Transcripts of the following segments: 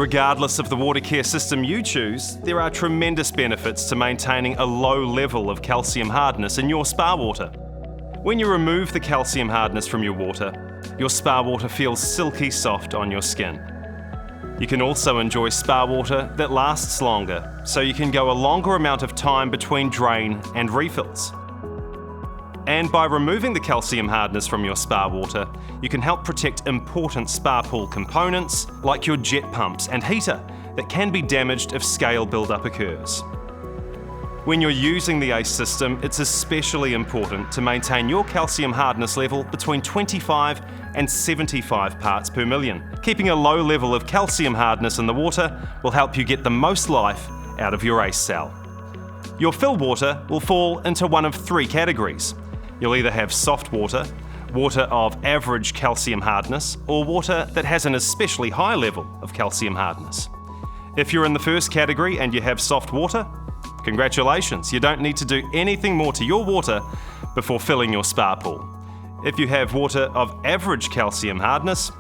Regardless of the water care system you choose, there are tremendous benefits to maintaining a low level of calcium hardness in your spa water. When you remove the calcium hardness from your spa water feels silky soft on your skin. You can also enjoy spa water that lasts longer, so you can go a longer amount of time between drain and refills. And by removing the calcium hardness from your spa water, you can help protect important spa pool components like your jet pumps and heater that can be damaged if scale buildup occurs. When you're using the ACE system, it's especially important to maintain your calcium hardness level between 25 and 75 parts per million. Keeping a low level of calcium hardness in the water will help you get the most life out of your ACE cell. Your fill water will fall into one of three categories. You'll either have soft water, water of average calcium hardness, or water that has an especially high level of calcium hardness. If you're in the first category and you have soft water, congratulations, you don't need to do anything more to your water before filling your spa pool. If you have water of average calcium hardness,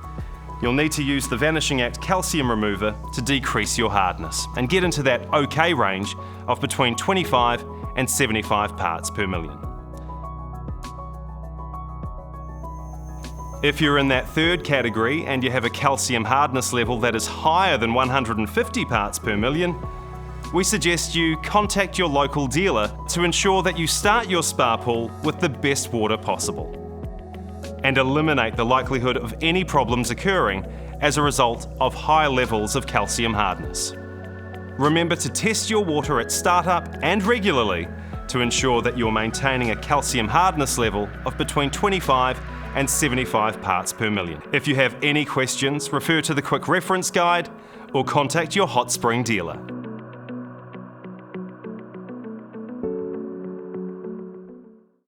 you'll need to use the Vanishing Act calcium remover to decrease your hardness and get into that OK range of between 25 and 75 parts per million. If you're in that third category and you have a calcium hardness level that is higher than 150 parts per million, we suggest you contact your local dealer to ensure that you start your spa pool with the best water possible and eliminate the likelihood of any problems occurring as a result of high levels of calcium hardness. Remember to test your water at startup and regularly to ensure that you're maintaining a calcium hardness level of between 25 and 75 parts per million. If you have any questions, refer to the quick reference guide or contact your hot spring dealer.